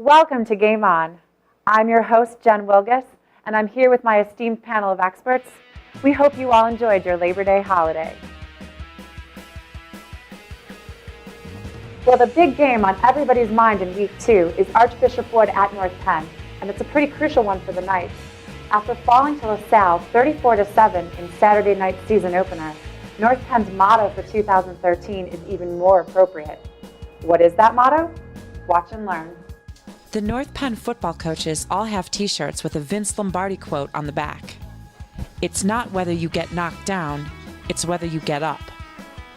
Welcome to Game On. I'm your host, Jen Wilgus, and I'm here with my esteemed panel of experts. We hope you all enjoyed your Labor Day holiday. Well, the big game on everybody's mind in Week 2 is Archbishop Wood at North Penn, and it's a pretty crucial one for the Knights. After falling to LaSalle 34-7 in Saturday night's season opener, North Penn's motto for 2013 is even more appropriate. What is that motto? Watch and learn. The North Penn football coaches all have t-shirts with a Vince Lombardi quote on the back. It's not whether you get knocked down, it's whether you get up.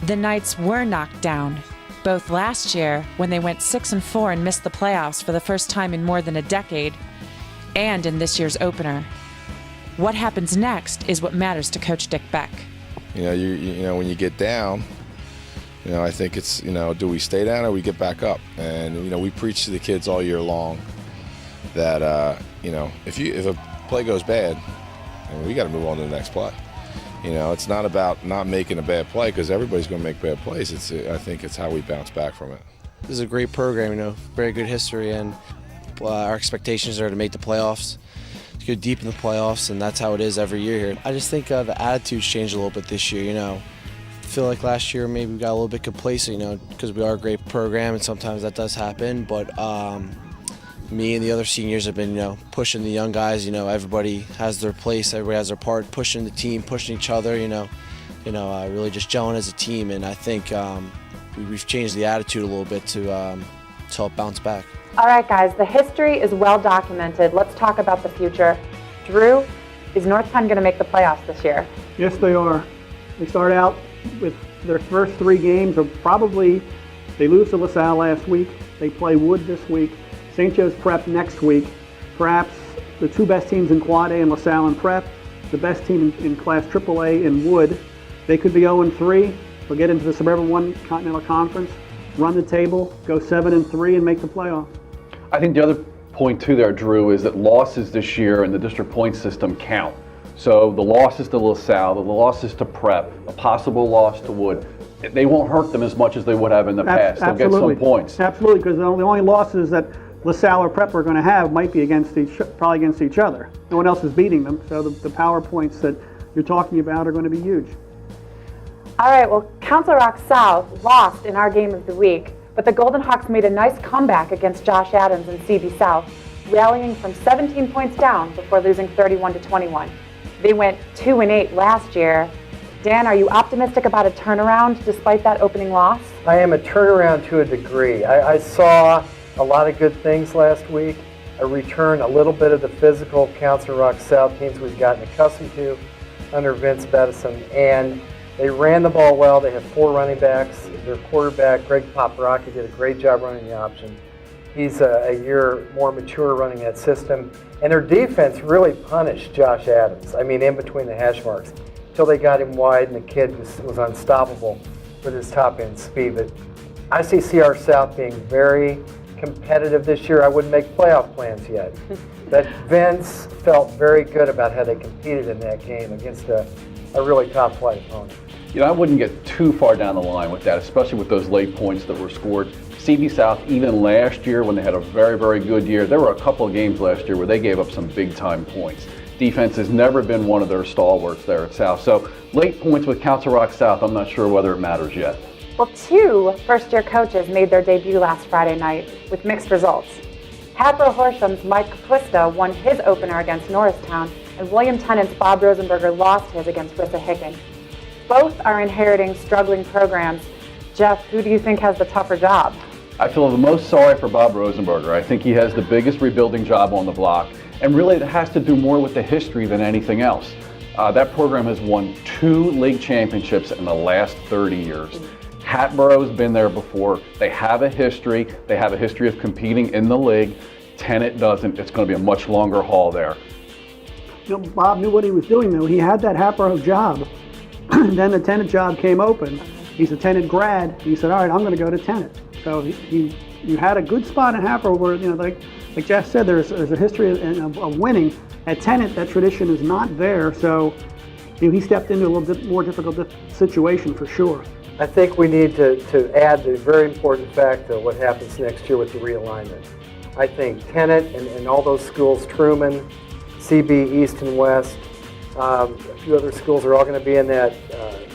The Knights were knocked down, both last year when they went 6-4 and missed the playoffs for the first time in more than a decade, and in this year's opener. What happens next is what matters to Coach Dick Beck. You know, when you get down, I think it's, do we stay down or we get back up? And, we preach to the kids all year long that, if a play goes bad, we got to move on to the next play. It's not about not making a bad play because everybody's going to make bad plays. I think it's how we bounce back from it. This is a great program, very good history, and our expectations are to make the playoffs, to go deep in the playoffs, and that's how it is every year here. I just think the attitude's changed a little bit this year, I feel like last year maybe we got a little bit complacent, because we are a great program and sometimes that does happen, but me and the other seniors have been, pushing the young guys, everybody has their place, everybody has their part, pushing the team, pushing each other, really just gelling as a team, and I think we've changed the attitude a little bit to help bounce back. All right, guys, the history is well documented. Let's talk about the future. Drew, is North Penn going to make the playoffs this year? Yes, they are. They start out with their first 3 games they lose to LaSalle last week. They play Wood this week. St. Joe's Prep next week. Perhaps the 2 best teams in Quad A in LaSalle and Prep, the best team in Class AAA in Wood. They could be 0-3. They'll get into the Suburban 1 Continental Conference, run the table, go 7-3, and make the playoffs. I think the other point too there, Drew, is that losses this year in the district point system count. So the losses to LaSalle, the losses to Prep, a possible loss to Wood, they won't hurt them as much as they would have in the past. They'll get some points. Absolutely, because the only losses that LaSalle or Prep are going to have might be probably against each other. No one else is beating them, so the power points that you're talking about are going to be huge. All right, well, Council Rock South lost in our game of the week, but the Golden Hawks made a nice comeback against Josh Adams and CB South, rallying from 17 points down before losing 31-21. They went 2-8 last year. Dan, are you optimistic about a turnaround despite that opening loss? I am a turnaround to a degree. I saw a lot of good things last week. A return, a little bit of the physical Council Rock South teams we've gotten accustomed to under Vince Bettison, and they ran the ball well. They have 4 running backs. Their quarterback, Greg Paparaki, did a great job running the option. He's a year more mature running that system. And their defense really punished Josh Adams. In between the hash marks, until they got him wide, and the kid was unstoppable with his top-end speed. But I see CR South being very competitive this year. I wouldn't make playoff plans yet. But Vince felt very good about how they competed in that game against a really top-flight opponent. I wouldn't get too far down the line with that, especially with those late points that were scored. CB South, even last year when they had a very, very good year, there were a couple of games last year where they gave up some big-time points. Defense has never been one of their stalwarts there at South. So late points with Council Rock South, I'm not sure whether it matters yet. Well, 2 first-year coaches made their debut last Friday night with mixed results. Hatboro-Horsham's Mike Kapusta won his opener against Norristown, and William Tennant's Bob Rosenberger lost his against Wissahickon. Both are inheriting struggling programs. Jeff, who do you think has the tougher job? I feel the most sorry for Bob Rosenberger. I think he has the biggest rebuilding job on the block, and really it has to do more with the history than anything else. That program has won 2 league championships in the last 30 years. Hatboro's been there before. They have a history. They have a history of competing in the league. Tennant doesn't. It's going to be a much longer haul there. Bob knew what he was doing, though. He had that Hatboro job. Then the Tennant job came open. He's a Tennant grad. He said, all right, I'm going to go to Tennant. So you had a good spot in Hatboro where, like Jeff said, there's a history of winning. At Tennant, that tradition is not there. So he stepped into a little bit more difficult situation for sure. I think we need to add the very important fact of what happens next year with the realignment. I think Tenet and all those schools, Truman, CB, East and West, a few other schools are all going to be in that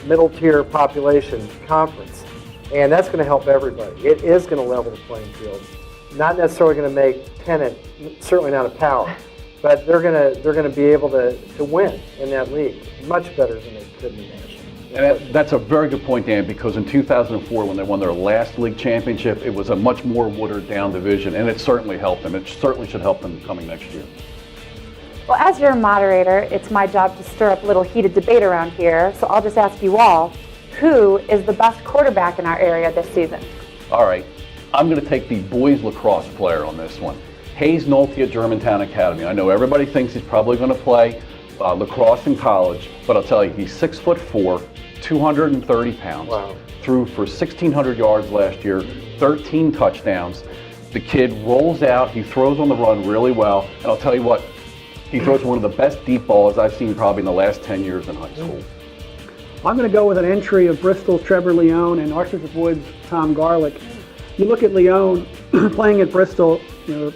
middle tier population conference. And that's going to help everybody. It is going to level the playing field. Not necessarily going to make Tenet, certainly not a power, but they're going to be able to win in that league much better than they could in the national. And that's a very good point, Dan, because in 2004, when they won their last league championship, it was a much more watered-down division, and it certainly helped them. It certainly should help them coming next year. Well, as your moderator, it's my job to stir up a little heated debate around here, so I'll just ask you all, who is the best quarterback in our area this season? All right, I'm going to take the boys lacrosse player on this one. Hayes Nolte at Germantown Academy. I know everybody thinks he's probably going to play lacrosse in college, but I'll tell you, he's 6'4", 230 pounds. Wow. Threw for 1,600 yards last year, 13 touchdowns. The kid rolls out, he throws on the run really well, and I'll tell you what, he throws one of the best deep balls I've seen probably in the last 10 years in high school. I'm going to go with an entry of Bristol's Trevor Leone and Archbishop Wood's Tom Garlick. You look at Leone playing at Bristol, you know,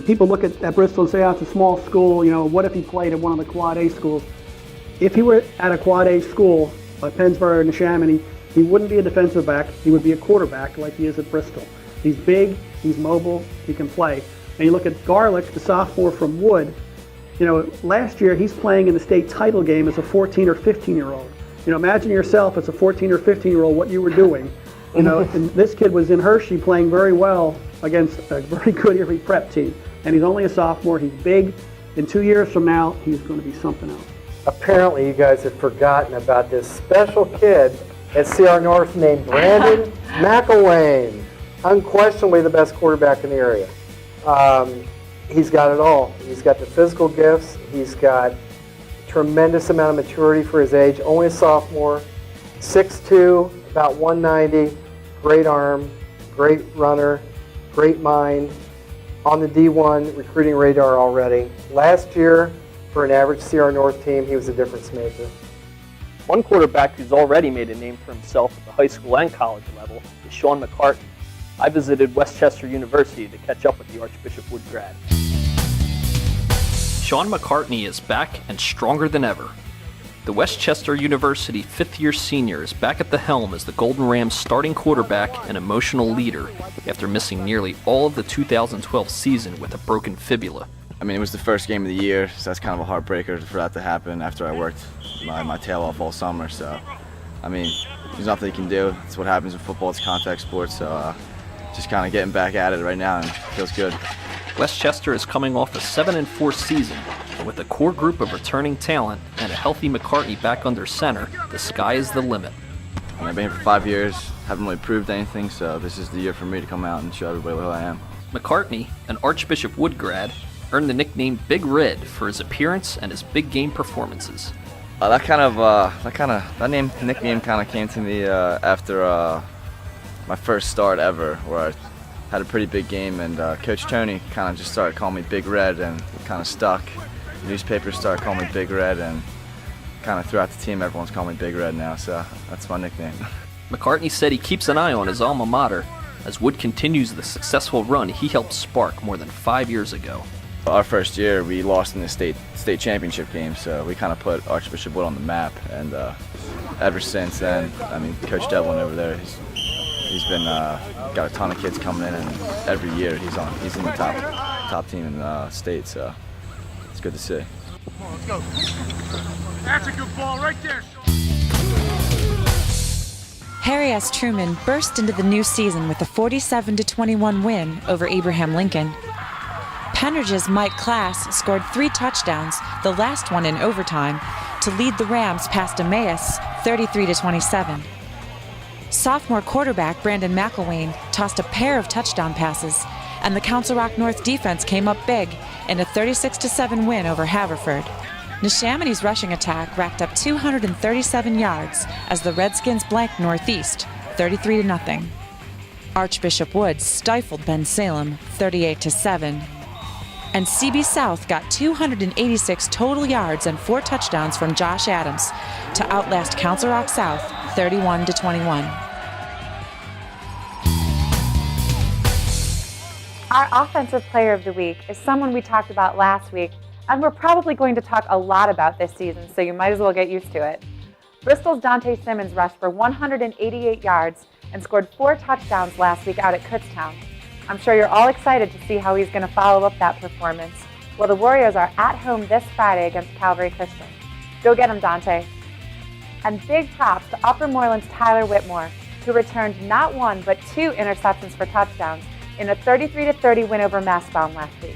people look at Bristol and say, oh, it's a small school, you know, what if he played at one of the Quad A schools? If he were at a Quad A school, like Pennsboro and Neshaminy, he wouldn't be a defensive back, he would be a quarterback like he is at Bristol. He's big, he's mobile, he can play. And you look at Garlick, the sophomore from Wood, you know, last year he's playing in the state title game as a 14 or 15-year-old. You know, imagine yourself as a 14 or 15-year-old what you were doing. You know, and this kid was in Hershey playing very well against a very good Erie prep team. And he's only a sophomore, he's big. In 2 years from now, he's going to be something else. Apparently, you guys have forgotten about this special kid at CR North named Brandon McElwain. Unquestionably the best quarterback in the area. He's got it all. He's got the physical gifts. He's got a tremendous amount of maturity for his age. Only a sophomore. 6'2", about 190. Great arm, great runner, great mind. On the D1 recruiting radar already. Last year, for an average CR North team, he was a difference maker. One quarterback who's already made a name for himself at the high school and college level is Sean McCartney. I visited Westchester University to catch up with the Archbishop Wood grad. Sean McCartney is back and stronger than ever. The Westchester University fifth-year senior is back at the helm as the Golden Rams' starting quarterback and emotional leader after missing nearly all of the 2012 season with a broken fibula. I mean, it was the first game of the year, so that's kind of a heartbreaker for that to happen after I worked my tail off all summer. So, I mean, there's nothing you can do. It's what happens in football. It's contact sports. So, just kind of getting back at it right now, and it feels good. Westchester is coming off a 7-4 season, and with a core group of returning talent and a healthy McCartney back under center, the sky is the limit. I've been here for 5 years, haven't really proved anything, so this is the year for me to come out and show everybody who I am. McCartney, an Archbishop Wood grad, earned the nickname Big Red for his appearance and his big game performances. That nickname kind of came to me after my first start ever, where I had a pretty big game, and Coach Tony kind of just started calling me Big Red, and it kind of stuck. Newspapers started calling me Big Red, and kind of throughout the team, everyone's calling me Big Red now, so that's my nickname. McCartney said he keeps an eye on his alma mater as Wood continues the successful run he helped spark more than 5 years ago. Our first year, we lost in the state championship game, so we kind of put Archbishop Wood on the map, and ever since then, I mean, Coach Devlin over there, he's been got a ton of kids coming in, and every year he's in the top team in the state, so it's good to see. Come on, let's go. That's a good ball right there. Harry S. Truman burst into the new season with a 47-21 win over Abraham Lincoln. Penridge's Mike Klass scored 3 touchdowns, the last one in overtime, to lead the Rams past Emmaus 33-27. Sophomore quarterback Brandon McElwain tossed a pair of touchdown passes, and the Council Rock North defense came up big in a 36-7 win over Haverford. Neshaminy's rushing attack racked up 237 yards as the Redskins blanked Northeast 33-0. Archbishop Wood stifled Ben Salem 38-7. And CB South got 286 total yards and 4 touchdowns from Josh Adams to outlast Council Rock South 31-21. Our Offensive Player of the Week is someone we talked about last week, and we're probably going to talk a lot about this season, so you might as well get used to it. Bristol's Dante Simmons rushed for 188 yards and scored 4 touchdowns last week out at Kutztown. I'm sure you're all excited to see how he's going to follow up that performance. Well, the Warriors are at home this Friday against Calvary Christian. Go get him, Dante. And big props to Upper Moreland's Tyler Whitmore, who returned not 1 but 2 interceptions for touchdowns in a 33-30 win over Mastbaum last week.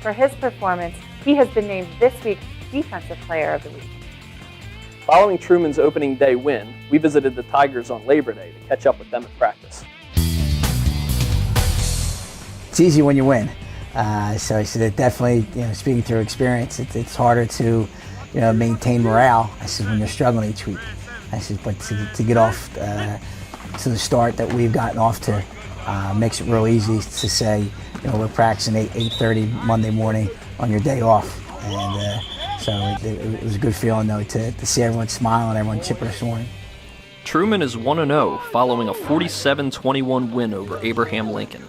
For his performance, he has been named this week's Defensive Player of the Week. Following Truman's opening day win, we visited the Tigers on Labor Day to catch up with them at practice. It's easy when you win. So that definitely, speaking through experience, it's harder to, maintain morale. I said when you're struggling each week. I said, but to get off to the start that we've gotten off to makes it real easy to say, we're practicing 8:30 Monday morning on your day off, and so it was a good feeling though to see everyone smiling, everyone chipper this morning. Truman is 1-0 following a 47-21 win over Abraham Lincoln.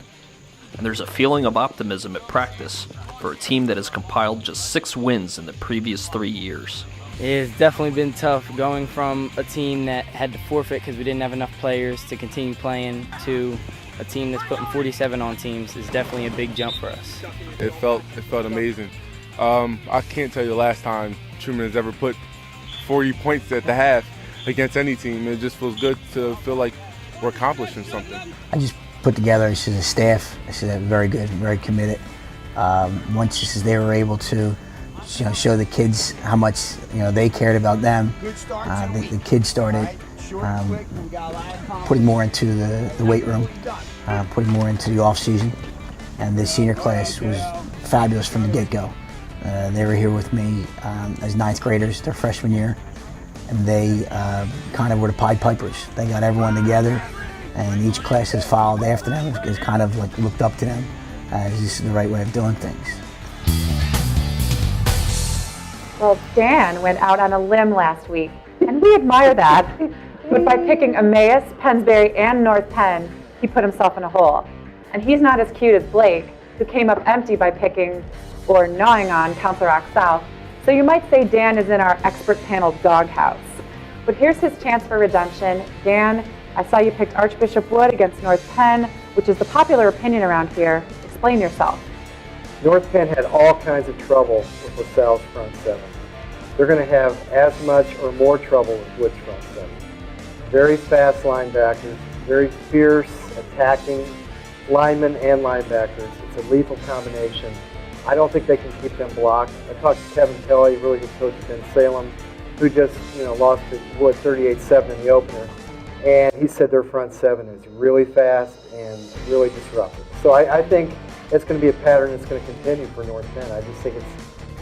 And there's a feeling of optimism at practice for a team that has compiled just 6 wins in the previous 3 years. It's definitely been tough going from a team that had to forfeit because we didn't have enough players to continue playing to a team that's putting 47 on teams is definitely a big jump for us. It felt amazing. I can't tell you the last time Truman has ever put 40 points at the half against any team. It just feels good to feel like we're accomplishing something. I just put together a staff. They're very good, very committed. Once they were able to show the kids how much they cared about them, the kids started putting more into the weight room, putting more into the off season, and the senior class was fabulous from the get-go. They were here with me as 9th graders their freshman year, and they kind of were the Pied Pipers. They got everyone together, and each class has followed after them, has kind of like looked up to them as this is the right way of doing things. Well, Dan went out on a limb last week, and we admire that. But by picking Emmaus, Pennsbury, and North Penn, he put himself in a hole. And he's not as cute as Blake, who came up empty by picking or gnawing on Council Rock South. So you might say Dan is in our expert panel doghouse. But here's his chance for redemption. Dan, I saw you picked Archbishop Wood against North Penn, which is the popular opinion around here. Explain yourself. North Penn had all kinds of trouble with LaSalle's front 7. They're going to have as much or more trouble with Wood's front 7. Very fast linebackers, very fierce, attacking linemen and linebackers. It's a lethal combination. I don't think they can keep them blocked. I talked to Kevin Kelly, really good coach in Salem, who just lost to Wood 38-7 in the opener. And he said their front 7 is really fast and really disruptive. So I think it's going to be a pattern that's going to continue for North Penn. I just think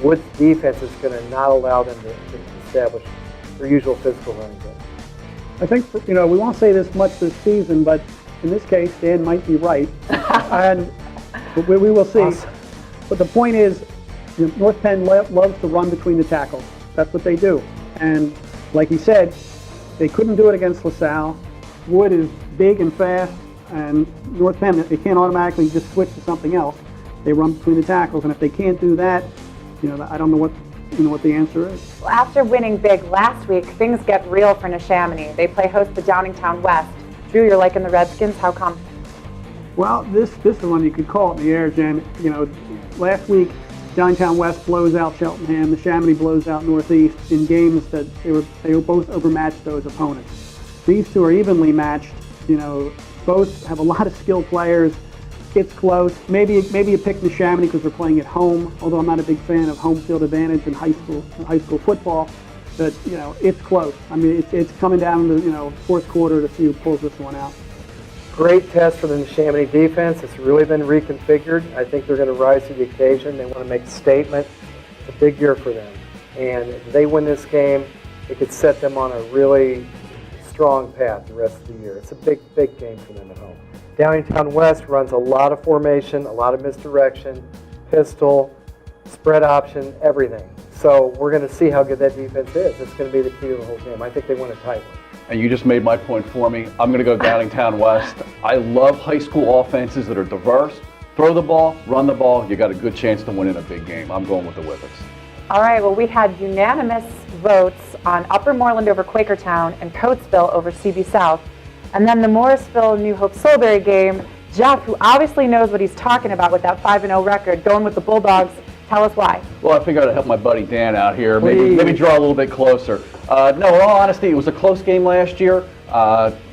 Wood's defense is going to not allow them to establish their usual physical running game. I think, we won't say this much this season, but in this case, Dan might be right. And we will see. Awesome. But the point is, North Penn loves to run between the tackles. That's what they do. And like he said, they couldn't do it against LaSalle. Wood is big and fast, and North Penn, they can't automatically just switch to something else. They run between the tackles, and if they can't do that, I don't know what the answer is. Well, after winning big last week, things get real for Neshaminy. They play host to Downingtown West. Drew, you're liking the Redskins. How come? Well, this is one you could call it in the air, Jen. Last week, Downingtown West blows out Cheltenham. Neshaminy blows out Northeast in games that they were both overmatched those opponents. These two are evenly matched. Both have a lot of skilled players. It's close. Maybe you pick Neshaminy because we're playing at home. Although I'm not a big fan of home field advantage in high school football, but it's close. I mean, it's coming down to fourth quarter to see who pulls this one out. Great test for the Neshaminy defense. It's really been reconfigured. I think they're going to rise to the occasion. They want to make a statement. It's a big year for them, and if they win this game, it could set them on a really strong path the rest of the year. It's a big game for them at home. Downingtown West runs a lot of formation, a lot of misdirection, pistol, spread option, everything. So we're going to see how good that defense is. It's going to be the key to the whole game. I think they win a tight one. And you just made my point for me. I'm going to go Downingtown West. I love high school offenses that are diverse, Throw the ball, run the ball, you got a good chance to win in a big game. I'm going with the Whippets. All right, well, we had unanimous votes on Upper Moreland over Quakertown and Coatesville over CB South. And then the Morrisville-New Hope-Solebury game, Jeff, who obviously knows what he's talking about with that 5-0 record, going with the Bulldogs. Tell us why. Well, I figured I'd help my buddy Dan out here, maybe draw a little bit closer. No, in all honesty, it was a close game last year.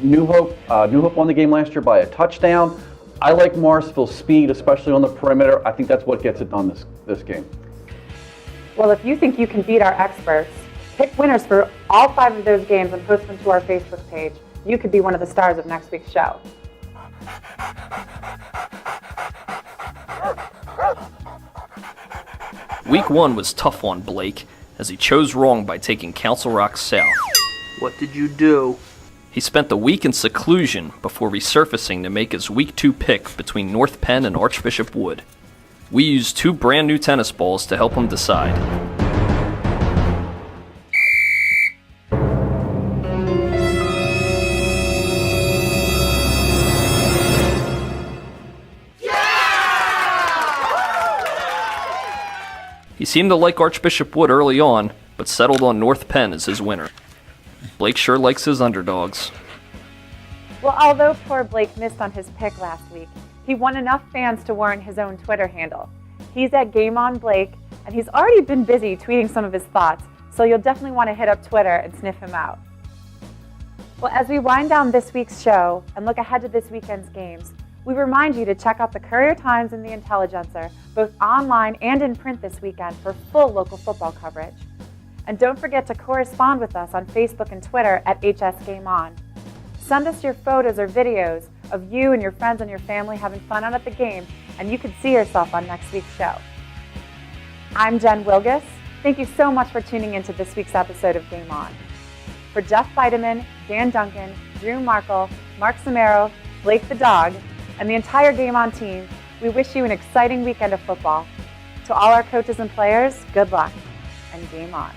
New Hope won the game last year by a touchdown. I like Morrisville's speed, especially on the perimeter. I think that's what gets it done this game. Well, if you think you can beat our experts, pick winners for all 5 of those games and post them to our Facebook page. You could be one of the stars of next week's show. Week 1 was tough on Blake, as he chose wrong by taking Council Rock South. What did you do? He spent the week in seclusion before resurfacing to make his Week 2 pick between North Penn and Archbishop Wood. We used 2 brand new tennis balls to help him decide. He seemed to like Archbishop Wood early on, but settled on North Penn as his winner. Blake sure likes his underdogs. Well, although poor Blake missed on his pick last week, he won enough fans to warrant his own Twitter handle. He's at Game On Blake, and he's already been busy tweeting some of his thoughts, so you'll definitely want to hit up Twitter and sniff him out. Well, as we wind down this week's show and look ahead to this weekend's games, we remind you to check out the Courier-Times and the Intelligencer, both online and in print this weekend, for full local football coverage. And don't forget to correspond with us on Facebook and Twitter at HSGameOn. Send us your photos or videos of you and your friends and your family having fun out at the game, and you could see yourself on next week's show. I'm Jen Wilgus. Thank you so much for tuning into this week's episode of Game On. For Jeff Bideman, Dan Duncan, Drew Markle, Mark Samaro, Blake the Dog, and the entire Game On team, we wish you an exciting weekend of football. To all our coaches and players, good luck, and Game On.